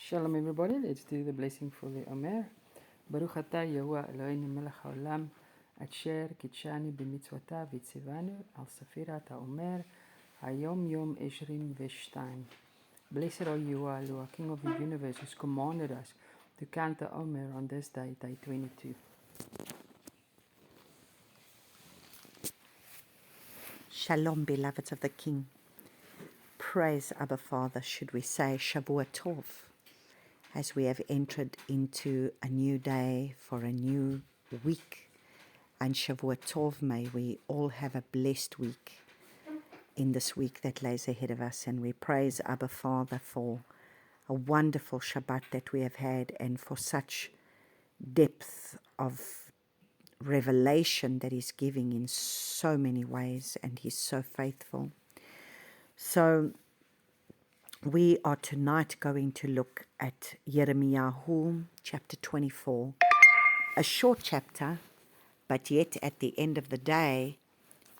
Shalom everybody, let's do the blessing for the Omer. Baruch atah Yahuwah Eloheinu melech haolam, asher kitshani b'mitzvotav v'tzivanu al safirat haomer, hayom yom eshrin v'shtayim. Blessed are you, O Lord, King of the universe, who's commanded us to count the Omer on this day, day 22. Shalom, beloveds of the King. Praise Abba Father, should we say, Shavua Tov, as we have entered into a new day for a new week. And Shavua Tov, may we all have a blessed week in this week that lays ahead of us. And we praise Abba Father for a wonderful Shabbat that we have had and for such depth of revelation that He's giving in so many ways, and He's so faithful. So we are tonight going to look at Yirmiyahu chapter 24, a short chapter, but yet at the end of the day,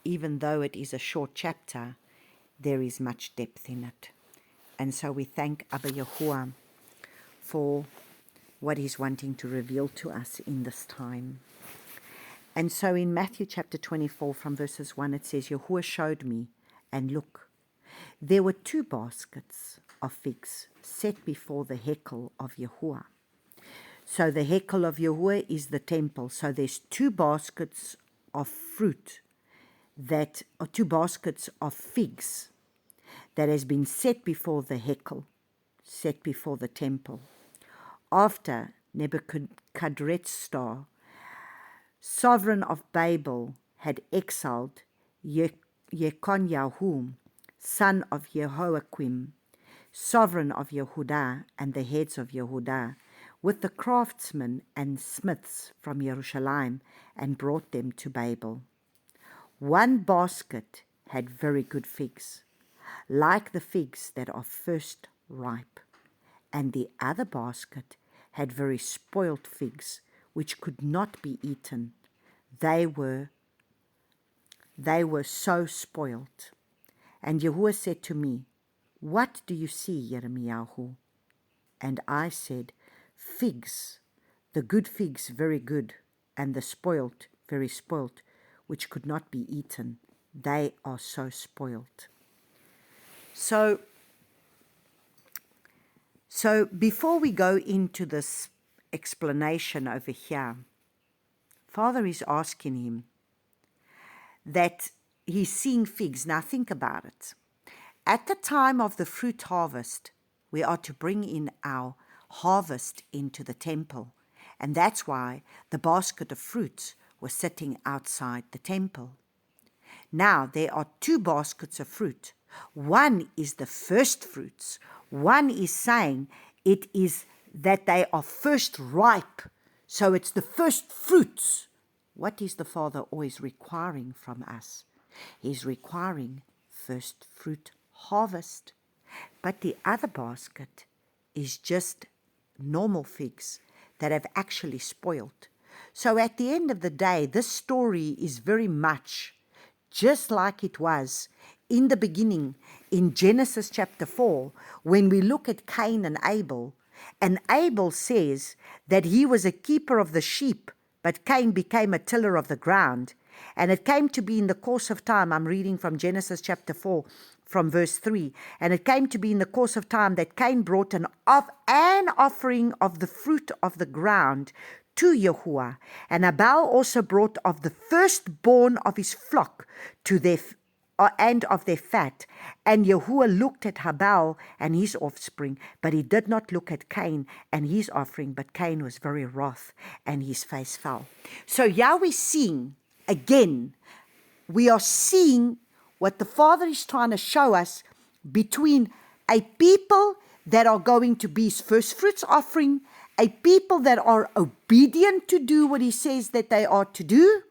even though it is a short chapter, there is much depth in it. And so we thank Abba Yahuwah for what He's wanting to reveal to us in this time. And so in Matthew chapter 24 from verses 1 it says, Yahuwah showed me, and look, there were 2 baskets of figs set before the hekel of Yahuwah. So the hekel of Yahuwah is the temple. So there's 2 baskets of fruit that are 2 baskets of figs that has been set before the hekel, set before the temple. After Nebuchadrezzar, sovereign of Babel, had exiled Yekoniah, son of Jehoiakim, sovereign of Yehudah, and the heads of Yehudah, with the craftsmen and smiths from Jerusalem, and brought them to Babel. 1 basket had very good figs, like the figs that are first ripe, and the other basket had very spoiled figs, which could not be eaten. They were so spoiled. And Yahuwah said to me, What do you see, Yirmiyahu? And I said, Figs, the good figs very good, and the spoiled very spoiled, which could not be eaten. They are so spoiled. So before we go into this explanation over here, Father is asking him that he's seeing figs. Now think about it. At the time of the fruit harvest, we are to bring in our harvest into the temple. And that's why the basket of fruits was sitting outside the temple. Now there are 2 baskets of fruit. One is the first fruits. One is saying it is that they are first ripe. So it's the first fruits. What is the Father always requiring from us? He's requiring first fruit harvest. But the other basket is just normal figs that have actually spoiled. So at the end of the day, this story is very much just like it was in the beginning in Genesis chapter 4, when we look at Cain and Abel says that he was a keeper of the sheep, but Cain became a tiller of the ground. And it came to be in the course of time, I'm reading from Genesis chapter 4, from verse 3, and it came to be in the course of time that Cain brought an offering of the fruit of the ground to Yahuwah, and Abel also brought of the firstborn of his flock to their and of their fat. And Yahuwah looked at Abel and his offspring, but he did not look at Cain and his offering, but Cain was very wroth, and his face fell. So here we're seeing, again, we are seeing what the Father is trying to show us between a people that are going to be His first fruits offering, a people that are obedient to do what He says that they are to do,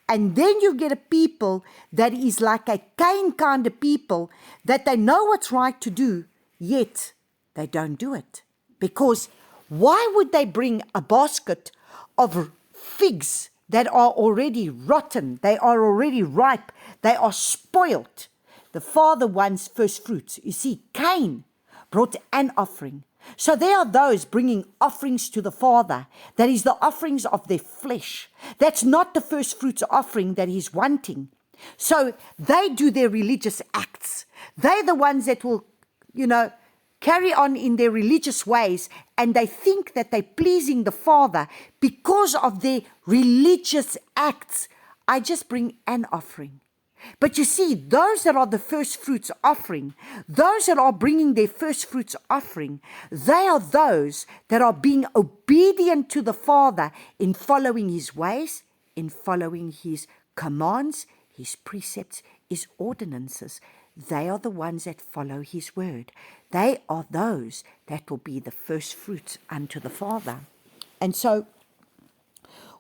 and then you get a people that is like a Cain kind of people, that they know what's right to do, yet they don't do it. Because why would they bring a basket of figs that are already rotten? They are already ripe. They are spoiled. The Father wants first fruits. You see, Cain brought an offering. So there are those bringing offerings to the Father. That is the offerings of their flesh. That's not the first fruits offering that he's wanting. So they do their religious acts. They're the ones that will, carry on in their religious ways, and they think that they're pleasing the Father because of their religious acts. I just bring an offering. But you see, those that are the first fruits offering, those that are bringing their first fruits offering, they are those that are being obedient to the Father in following his ways, in following his commands, his precepts, his ordinances. They are the ones that follow his word. They are those that will be the first fruits unto the Father. And so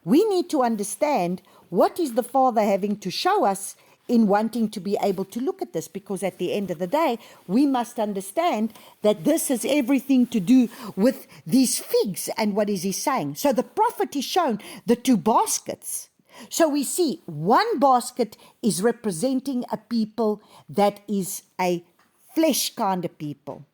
we need to understand what is the Father having to show us in wanting to be able to look at this, because at the end of the day, we must understand that this has everything to do with these figs. And what is he saying? So the prophet is shown the two baskets. So we see one basket is representing a people that is a flesh kind of people.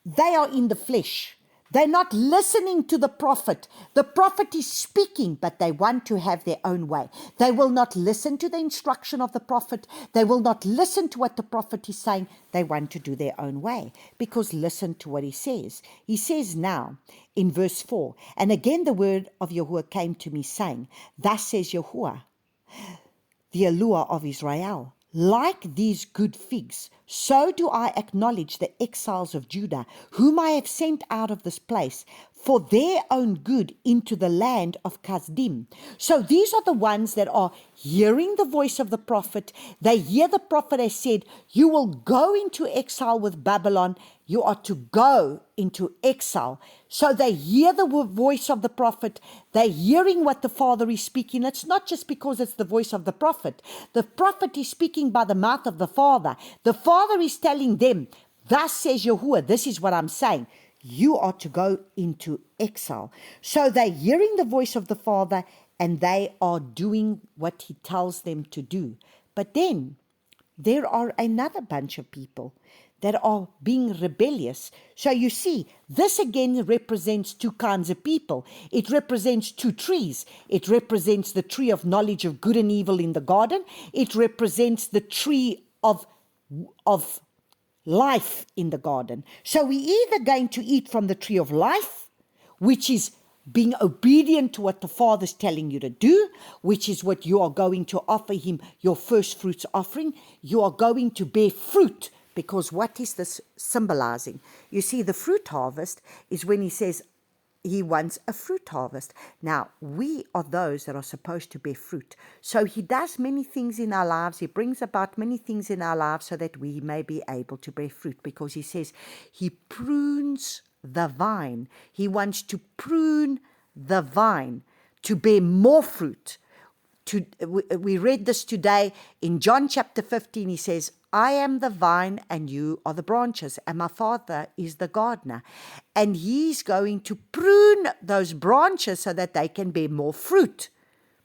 They are in the flesh. They're not listening to the prophet. The prophet is speaking, but they want to have their own way. They will not listen to the instruction of the prophet. They will not listen to what the prophet is saying. They want to do their own way. Because listen to what he says. He says now in verse 4, and again the word of Yahuwah came to me saying, thus says Yahuwah, the allure of Israel. Like these good figs, so do I acknowledge the exiles of Judah, whom I have sent out of this place for their own good into the land of Kasdim. So these are the ones that are hearing the voice of the prophet. They hear the prophet has said, you will go into exile with Babylon. You are to go into exile. So they hear the voice of the prophet. They're hearing what the Father is speaking. It's not just because it's the voice of the prophet. The prophet is speaking by the mouth of the Father. The Father is telling them, thus says Yahuwah, this is what I'm saying. You are to go into exile. So they're hearing the voice of the Father and they are doing what he tells them to do. But then there are another bunch of people that are being rebellious. So you see, this again represents two kinds of people. It represents two trees. It represents the tree of knowledge of good and evil in the garden. It represents the tree of life in the garden. So we're either going to eat from the tree of life, which is being obedient to what the Father's telling you to do, which is what you are going to offer him, your first fruits offering. You are going to bear fruit, because what is this symbolizing? You see, the fruit harvest is when he says he wants a fruit harvest. Now, we are those that are supposed to bear fruit. So he does many things in our lives. He brings about many things in our lives so that we may be able to bear fruit, because he says he prunes the vine. He wants to prune the vine to bear more fruit. We read this today in John chapter 15. He says, I am the vine and you are the branches, and my Father is the gardener. And he's going to prune those branches so that they can bear more fruit.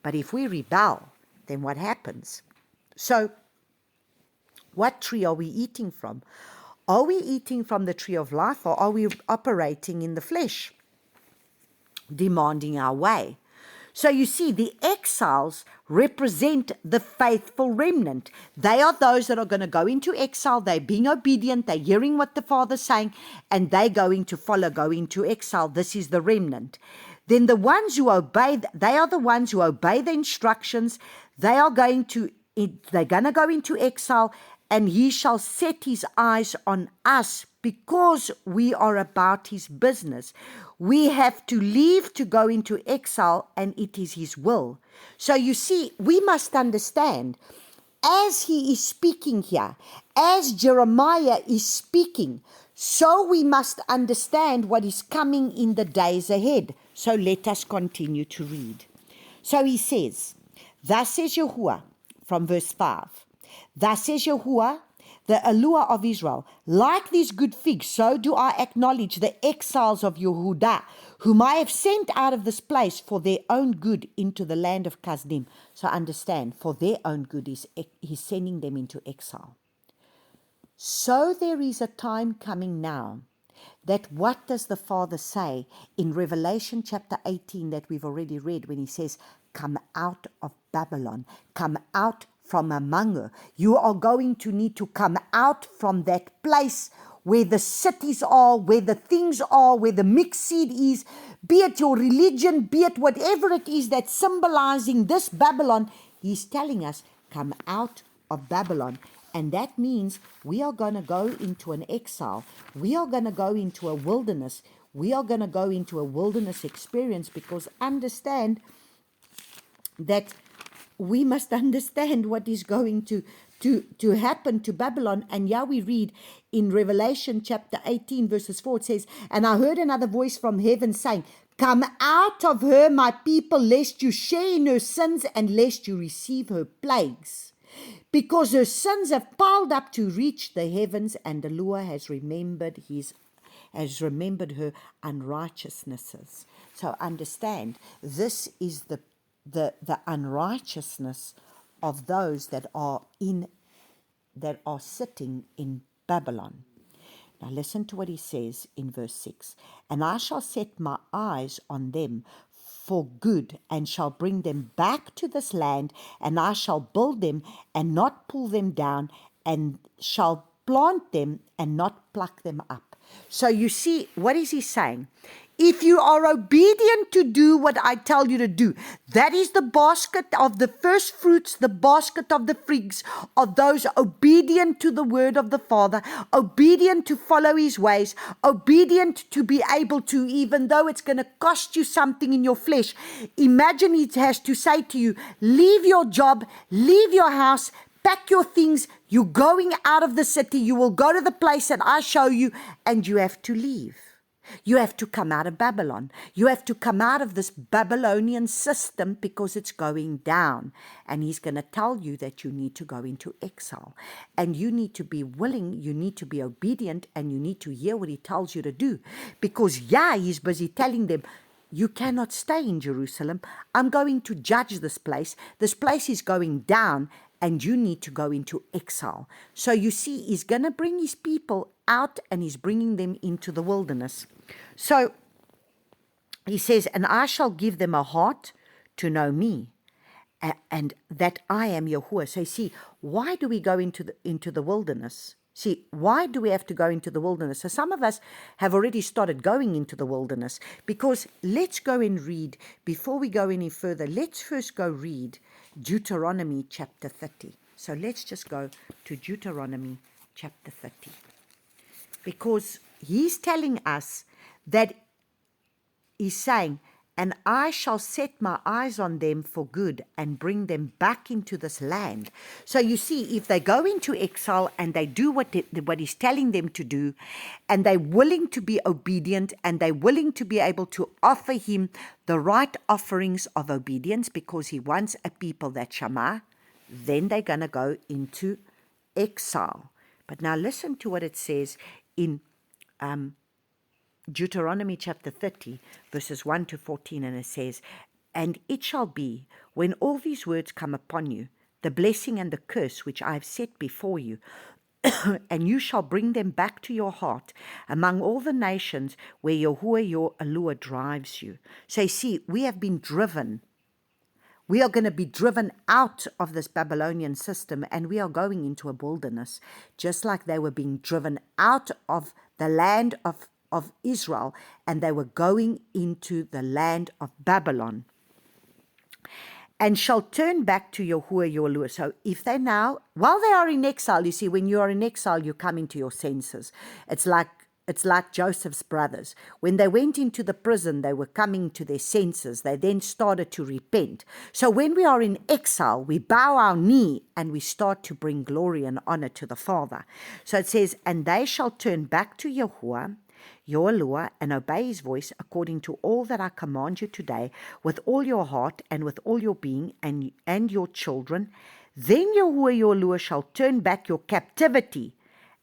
But if we rebel, then what happens? So, what tree are we eating from? Are we eating from the tree of life, or are we operating in the flesh, demanding our way? So you see, the exiles represent the faithful remnant. They are those that are going to go into exile. They're being obedient. They're hearing what the Father's saying, and they're going to follow, go into exile. This is the remnant. Then the ones who obey, they are the ones who obey the instructions. They're going to go into exile, and he shall set his eyes on us because we are about his business. We have to leave to go into exile, and it is his will. So you see, we must understand, as he is speaking here, as Jeremiah is speaking, so we must understand what is coming in the days ahead. So let us continue to read. So he says, thus says Yahuwah, from verse 5, thus says Yahuwah, the allure of Israel, like these good figs, so do I acknowledge the exiles of Yehudah, whom I have sent out of this place for their own good into the land of Kasdim. So understand, for their own good, he's sending them into exile. So there is a time coming now that what does the Father say in Revelation chapter 18 that we've already read when he says, come out of Babylon, come out from among her. You are going to need to come out from that place where the cities are, where the things are, where the mixed seed is, be it your religion, be it whatever it is that's symbolizing this Babylon. He's telling us, come out of Babylon. And that means we are going to go into an exile. We are going to go into a wilderness. We are going to go into a wilderness experience, because understand that we must understand what is going to happen to Babylon. And yeah, we read in Revelation chapter 18 verses 4, it says, and I heard another voice from heaven saying, come out of her, my people, lest you share in her sins and lest you receive her plagues. Because her sins have piled up to reach the heavens, and the Lord has remembered her unrighteousnesses. So understand, this is the unrighteousness of those that are sitting in Babylon. Now listen to what he says in verse 6. And I shall set my eyes on them for good, and shall bring them back to this land, and I shall build them and not pull them down, and shall plant them and not pluck them up. So you see, what is he saying? If you are obedient to do what I tell you to do, that is the basket of the first fruits, the basket of the figs, of those obedient to the word of the Father, obedient to follow his ways, obedient to be able to, even though it's going to cost you something in your flesh. Imagine he has to say to you, leave your job, leave your house, pack your things, you're going out of the city, you will go to the place that I show you, and you have to leave. You have to come out of Babylon. You have to come out of this Babylonian system, because it's going down. And he's going to tell you that you need to go into exile. And you need to be willing, you need to be obedient, and you need to hear what he tells you to do. Because, yeah, he's busy telling them, you cannot stay in Jerusalem. I'm going to judge this place. This place is going down, and you need to go into exile. So you see, he's going to bring his people out, and he's bringing them into the wilderness. So he says, and I shall give them a heart to know me, and that I am Yahuwah. So you see, why do we go into the wilderness? See, why do we have to go into the wilderness? So some of us have already started going into the wilderness, because let's go and read, before we go any further, let's first go read Deuteronomy chapter 30. So let's just go to Deuteronomy chapter 30. Because he's telling us that he's saying, and I shall set my eyes on them for good and bring them back into this land. So you see, if they go into exile and they do what he's telling them to do, and they're willing to be obedient, and they're willing to be able to offer him the right offerings of obedience, because he wants a people that shama, then they're going to go into exile. But now listen to what it says in Deuteronomy chapter 30, verses 1 to 14, and it says, and it shall be, when all these words come upon you, the blessing and the curse which I have set before you, and you shall bring them back to your heart among all the nations where Yahuwah your Elohim drives you. So you see, we have been driven. We are going to be driven out of this Babylonian system, and we are going into a wilderness, just like they were being driven out of the land of Israel, and they were going into the land of Babylon. And shall turn back to Yahuwah your Elohim. So if they now, while they are in exile, you see, when you are in exile, you come into your senses. It's like Joseph's brothers. When they went into the prison, they were coming to their senses. They then started to repent. So when we are in exile, we bow our knee and we start to bring glory and honor to the Father. So it says, and they shall turn back to Yahuwah your Elohim, and obey his voice according to all that I command you today, with all your heart and with all your being, and your children. Then Yahuwah your Elohim shall turn back your captivity,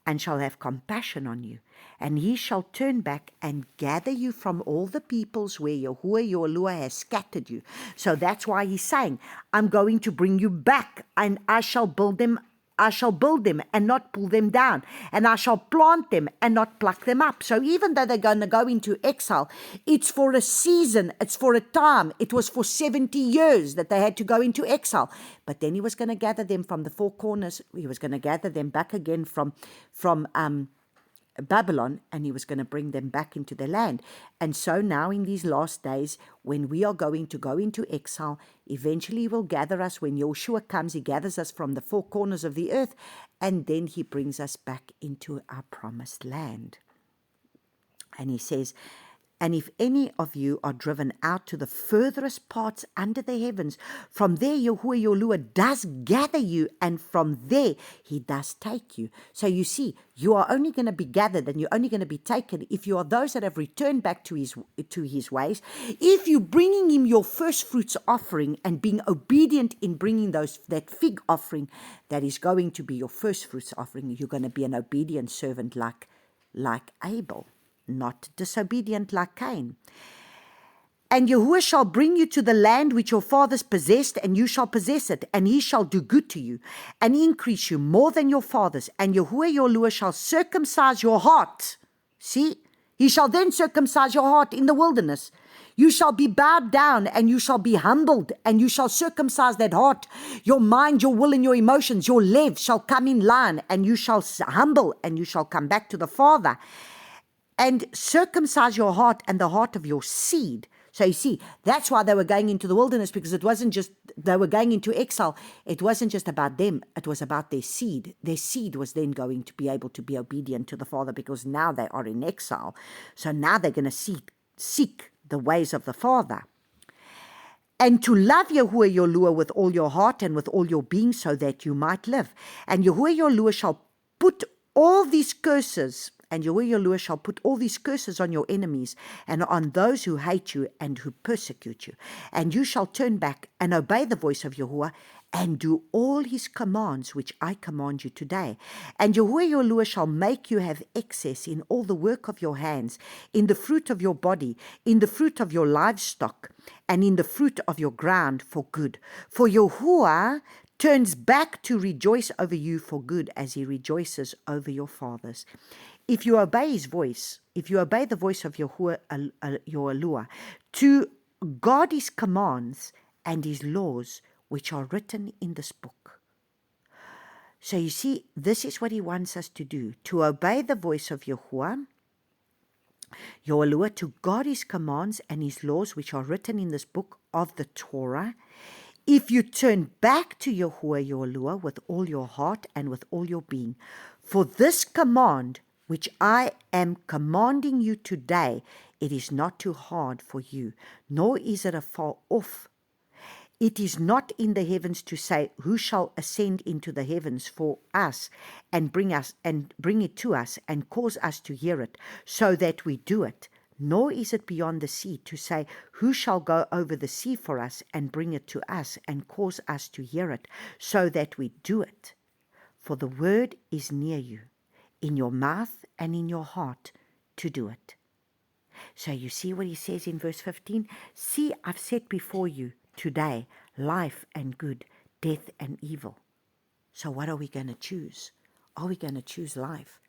and shall have compassion on you. And he shall turn back and gather you from all the peoples where Yahuwah your Elohim has scattered you. So that's why he's saying, I'm going to bring you back, and I shall build them I shall build them and not pull them down, and I shall plant them and not pluck them up. So even though they're going to go into exile, it's for a season, it's for a time. It was for 70 years that they had to go into exile. But then he was going to gather them from the four corners. He was going to gather them back again from Babylon, and he was going to bring them back into their land. And so now in these last days, when we are going to go into exile, eventually he will gather us. When Joshua comes, he gathers us from the four corners of the earth, and then he brings us back into our promised land. And he says, and if any of you are driven out to the furthest parts under the heavens, from there Yahuwah your Lord does gather you, and from there he does take you. So you see, you are only going to be gathered and you're only going to be taken if you are those that have returned back to his ways. If you're bringing him your first fruits offering and being obedient in bringing that fig offering, that is going to be your first fruits offering. You're going to be an obedient servant like Abel, not disobedient like Cain. And Yahuwah shall bring you to the land which your fathers possessed, and you shall possess it, and he shall do good to you, and increase you more than your fathers. And Yahuwah your Lord shall circumcise your heart. See, he shall then circumcise your heart in the wilderness. You shall be bowed down, and you shall be humbled, and you shall circumcise that heart. Your mind, your will, and your emotions, your lev shall come in line, and you shall humble, and you shall come back to the Father. And circumcise your heart and the heart of your seed. So you see, that's why they were going into the wilderness, because it wasn't just, they were going into exile. It wasn't just about them. It was about their seed. Their seed was then going to be able to be obedient to the Father, because now they are in exile. So now they're going to seek the ways of the Father. And to love Yahuwah your Lord with all your heart and with all your being, so that you might live. And Yahuwah your Lord shall put all these curses, and Yahuwah your Lord shall put all these curses on your enemies and on those who hate you and who persecute you. And you shall turn back and obey the voice of Yahuwah and do all his commands which I command you today. And Yahuwah your Lord shall make you have excess in all the work of your hands, in the fruit of your body, in the fruit of your livestock, and in the fruit of your ground for good. For Yahuwah turns back to rejoice over you for good, as he rejoices over your fathers. If you obey his voice, if you obey the voice of Yahuwah your Elohah, to guard his commands and his laws which are written in this book. So you see, this is what he wants us to do, to obey the voice of Yahuwah your Elohah, to guard his commands and his laws which are written in this book of the Torah. If you turn back to Yahuwah your Elohah with all your heart and with all your being, for this command which I am commanding you today, it is not too hard for you, nor is it afar off. It is not in the heavens to say, who shall ascend into the heavens for us and bring it to us and cause us to hear it, so that we do it. Nor is it beyond the sea to say, who shall go over the sea for us and bring it to us and cause us to hear it, so that we do it. For the word is near you, in your mouth and in your heart, to do it. So you see what he says in verse 15? See, I've set before you today life and good, death and evil. So what are we going to choose? Are we going to choose life?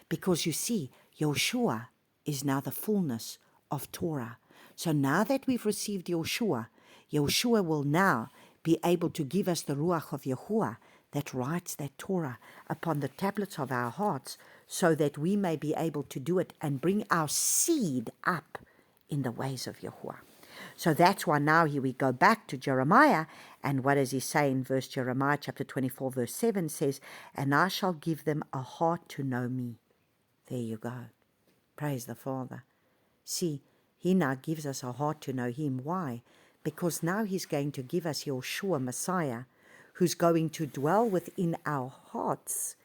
Because you see, Yeshua is now the fullness of Torah. So now that we've received Yeshua will now be able to give us the Ruach of Yahuwah that writes that Torah upon the tablets of our hearts, so that we may be able to do it and bring our seed up in the ways of Yahuwah. So that's why now here we go back to Jeremiah, and what does he say in verse Jeremiah chapter 24 verse 7 says, and I shall give them a heart to know me. There you go. Praise the Father. See, he now gives us a heart to know him. Why? Because now he's going to give us Yeshua Messiah, who's going to dwell within our hearts,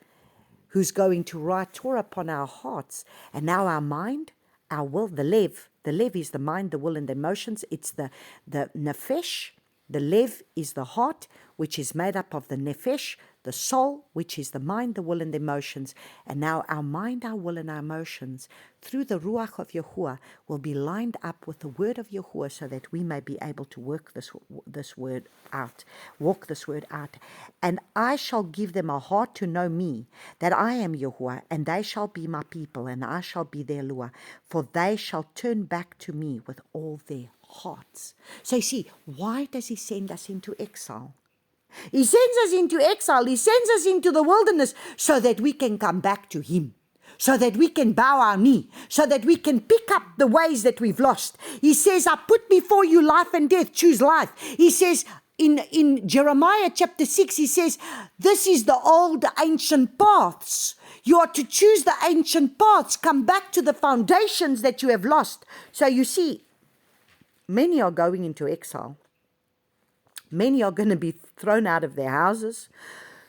who's going to write Torah upon our hearts. And now our mind, our will, the lev is the mind, the will, and the emotions. It's the nefesh. The lev is the heart, which is made up of the nefesh, the soul, which is the mind, the will, and the emotions. And now our mind, our will, and our emotions, through the Ruach of Yahuwah, will be lined up with the word of Yahuwah so that we may be able to work this word out, walk this word out. And I shall give them a heart to know me, that I am Yahuwah, and they shall be my people, and I shall be their Lua, for they shall turn back to me with all their hearts. So you see, why does he send us into exile? He sends us into exile. He sends us into the wilderness so that we can come back to him, so that we can bow our knee, so that we can pick up the ways that we've lost. He says, I put before you life and death, choose life. He says in Jeremiah chapter 6, he says, this is the old ancient paths. You are to choose the ancient paths, come back to the foundations that you have lost. So you see, many are going into exile. Many are going to be thrown out of their houses,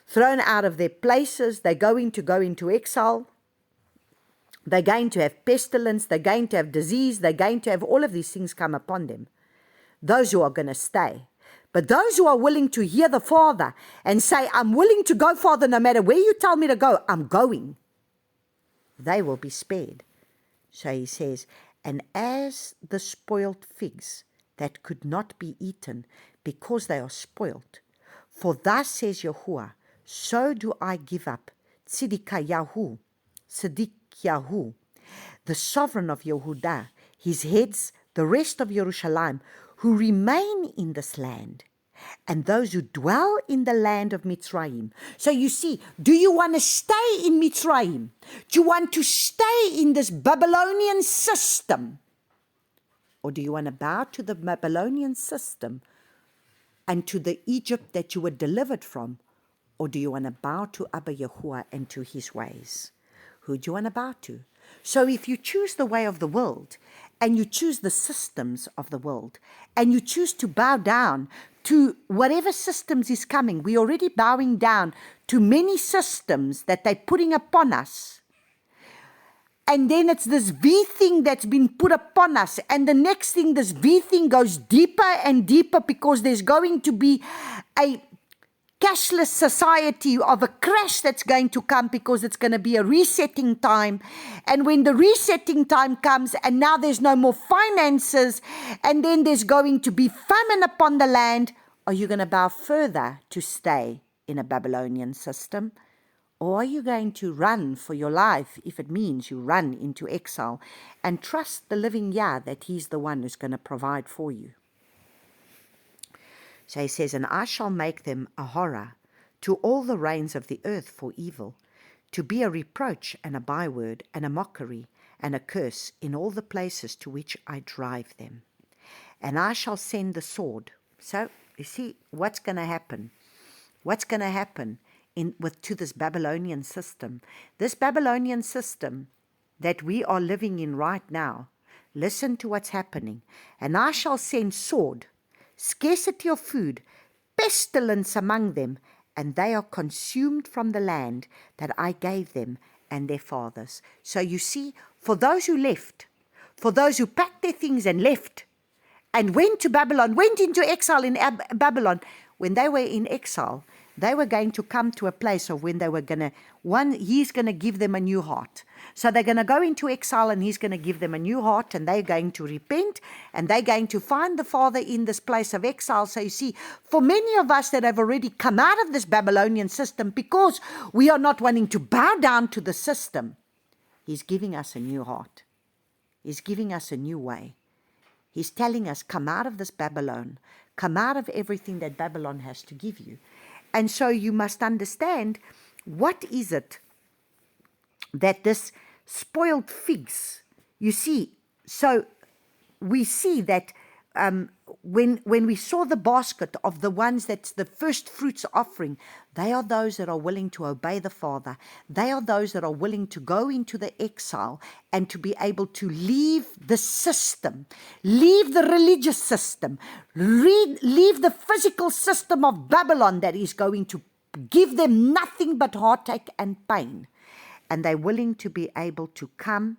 thrown out of their places. They're going to go into exile. They're going to have pestilence. They're going to have disease. They're going to have all of these things come upon them. Those who are going to stay. But those who are willing to hear the Father and say, I'm willing to go, Father, no matter where you tell me to go, I'm going, they will be spared. So he says, and as the spoiled figs that could not be eaten because they are spoiled, for thus says Yahuwah, so do I give up Tzidkiyahu, the sovereign of Yehudah, his heads, the rest of Jerusalem, who remain in this land, and those who dwell in the land of Mitzrayim. So you see, do you want to stay in Mitzrayim? Do you want to stay in this Babylonian system? Or do you want to bow to the Babylonian system and to the Egypt that you were delivered from? Or do you want to bow to Abba Yahuwah and to his ways? Who do you want to bow to? So if you choose the way of the world, and you choose the systems of the world, and you choose to bow down to whatever systems is coming, we're already bowing down to many systems that they're putting upon us. And then it's this V thing that's been put upon us. And the next thing, this V thing goes deeper and deeper because there's going to be a cashless society of a crash that's going to come because it's going to be a resetting time. And when the resetting time comes and now there's no more finances and then there's going to be famine upon the land, are you going to bow further to stay in a Babylonian system? Or are you going to run for your life if it means you run into exile and trust the living Yah that he's the one who's going to provide for you? So he says, and I shall make them a horror to all the reigns of the earth for evil, to be a reproach and a byword and a mockery and a curse in all the places to which I drive them. And I shall send the sword. So you see what's going to happen. What's going to happen to this Babylonian system. This Babylonian system that we are living in right now, listen to what's happening. And I shall send sword, scarcity of food, pestilence among them, and they are consumed from the land that I gave them and their fathers. So you see, for those who left, for those who packed their things and left, and went to Babylon, went into exile in Babylon, when they were in exile, they were going to come to a place of when they were going to, he's going to give them a new heart. So they're going to go into exile and he's going to give them a new heart and they're going to repent and they're going to find the Father in this place of exile. So you see, for many of us that have already come out of this Babylonian system because we are not wanting to bow down to the system, he's giving us a new heart. He's giving us a new way. He's telling us, come out of this Babylon. Come out of everything that Babylon has to give you. And so you must understand, what is it that this spoiled figs, you see, so we see that when we saw the basket of the ones that's the first fruits offering, they are those that are willing to obey the Father. They are those that are willing to go into the exile and to be able to leave the system, leave the religious system, leave the physical system of Babylon that is going to give them nothing but heartache and pain. And they're willing to be able to come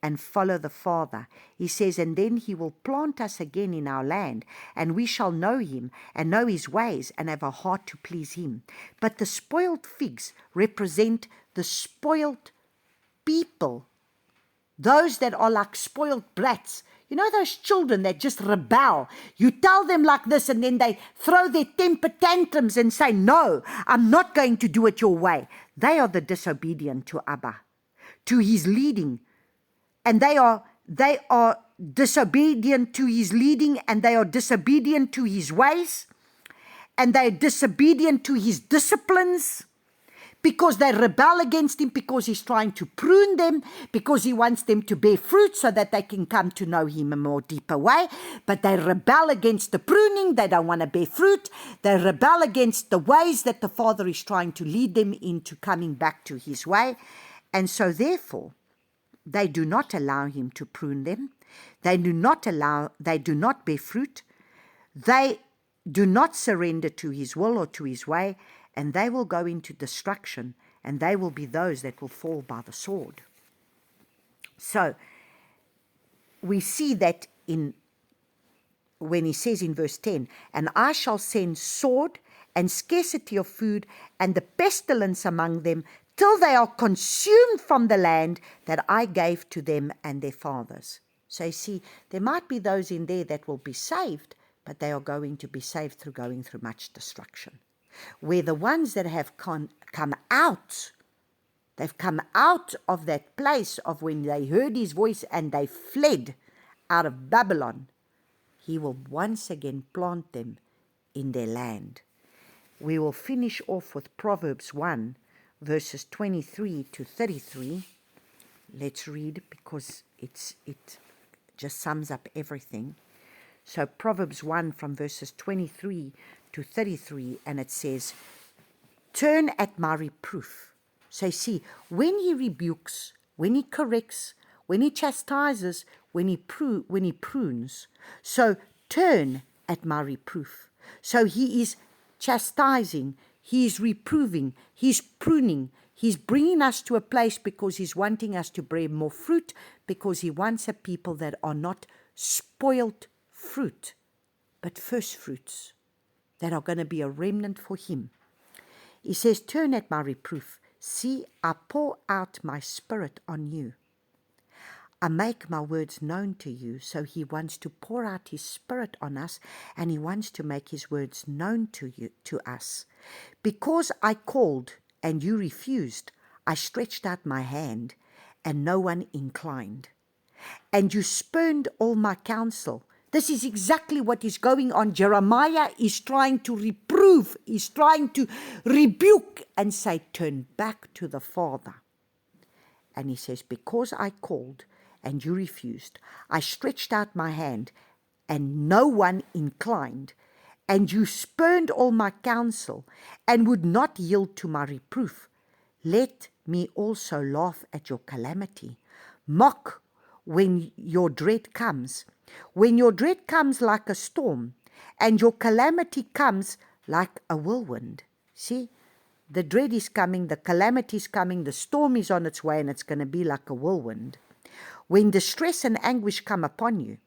and follow the Father. He says, and then he will plant us again in our land, and we shall know him and know his ways and have a heart to please him. But the spoiled figs represent the spoiled people, those that are like spoiled brats. You know those children that just rebel. You tell them like this and then they throw their temper tantrums and say, no, I'm not going to do it your way. They are the disobedient to Abba, to his leading. And they are disobedient to his leading, and they are disobedient to his ways, and they are disobedient to his disciplines, because they rebel against him, because he's trying to prune them, because he wants them to bear fruit so that they can come to know him in a more deeper way. But they rebel against the pruning. They don't want to bear fruit. They rebel against the ways that the Father is trying to lead them into coming back to his way. And so therefore, they do not allow him to prune them. They do not bear fruit. They do not surrender to his will or to his way, and they will go into destruction, and they will be those that will fall by the sword. So we see that when he says in verse 10, and I shall send sword and scarcity of food and the pestilence among them, till they are consumed from the land that I gave to them and their fathers. So you see, there might be those in there that will be saved, but they are going to be saved through going through much destruction. Where the ones that have come out, they've come out of that place of when they heard his voice and they fled out of Babylon, he will once again plant them in their land. We will finish off with Proverbs 1, verses 23 to 33. Let's read, because it just sums up everything. So Proverbs 1 from verses 23 to 33, and it says, turn at my reproof. So you see, when he rebukes, when he corrects, when he chastises, when he prunes, so turn at my reproof. So he is chastising, he is reproving, he's pruning, he's bringing us to a place because he's wanting us to bear more fruit, because he wants a people that are not spoiled fruit, but first fruits that are going to be a remnant for him. He says, turn at my reproof. See, I pour out my spirit on you. I make my words known to you. So he wants to pour out his spirit on us, and he wants to make his words known to us. Because I called and you refused, I stretched out my hand and no one inclined. And you spurned all my counsel. This is exactly what is going on. Jeremiah is trying to reprove, is trying to rebuke and say, turn back to the Father. And he says, because I called and you refused, I stretched out my hand and no one inclined, and you spurned all my counsel and would not yield to my reproof. Let me also laugh at your calamity. Mock when your dread comes. When your dread comes like a storm, and your calamity comes like a whirlwind. See, the dread is coming, the calamity is coming, the storm is on its way, and it's going to be like a whirlwind. When distress and anguish come upon you,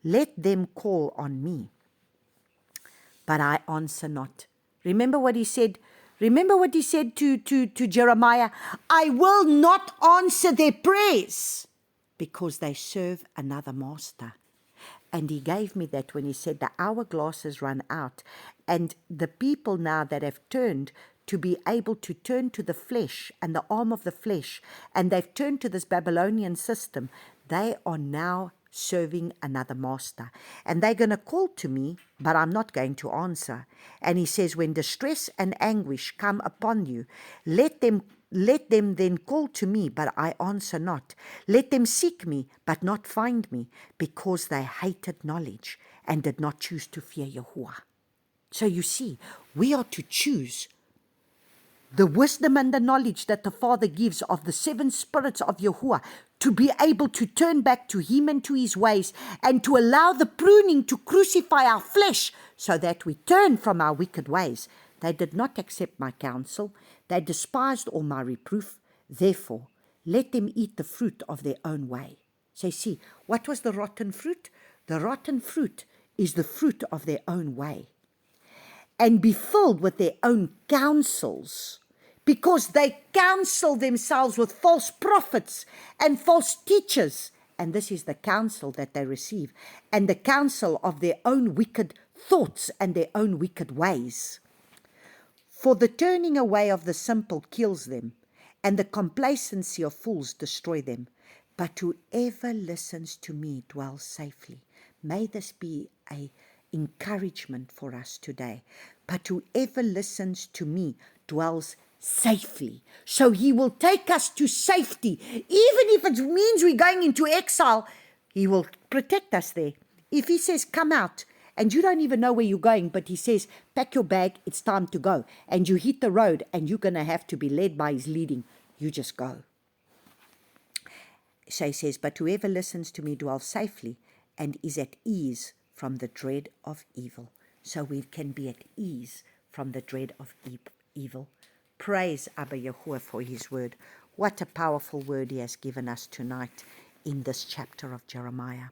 let them call on me, but I answer not. Remember what he said? Remember what he said to Jeremiah? I will not answer their prayers, because they serve another master. And he gave me that when he said the hourglass has run out, and the people now that have turned to be able to turn to the flesh and the arm of the flesh, and they've turned to this Babylonian system, they are now serving another master. And they're going to call to me, but I'm not going to answer. And he says, when distress and anguish come upon you, let them then call to me, but I answer not. Let them seek me, but not find me, because they hated knowledge and did not choose to fear Yahuwah. So you see, we are to choose the wisdom and the knowledge that the Father gives of the seven spirits of Yahuwah, to be able to turn back to him and to his ways, and to allow the pruning to crucify our flesh, so that we turn from our wicked ways. They did not accept my counsel. They despised all my reproof. Therefore, let them eat the fruit of their own way. So you see, what was the rotten fruit? The rotten fruit is the fruit of their own way, and be filled with their own counsels, because they counsel themselves with false prophets and false teachers. And this is the counsel that they receive, and the counsel of their own wicked thoughts and their own wicked ways. For the turning away of the simple kills them, and the complacency of fools destroy them. But whoever listens to me dwells safely. May this be an encouragement for us today. But whoever listens to me dwells safely. So he will take us to safety. Even if it means we're going into exile, he will protect us there. If he says, come out, and you don't even know where you're going, but he says, pack your bag, it's time to go. And you hit the road, and you're going to have to be led by his leading. You just go. So he says, but whoever listens to me dwells safely and is at ease from the dread of evil. So we can be at ease from the dread of evil. Praise Abba Yahuwah for his word. What a powerful word he has given us tonight in this chapter of Jeremiah.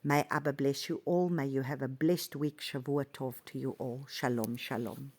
May Abba bless you all. May you have a blessed week. Shavua Tov to you all. Shalom, shalom.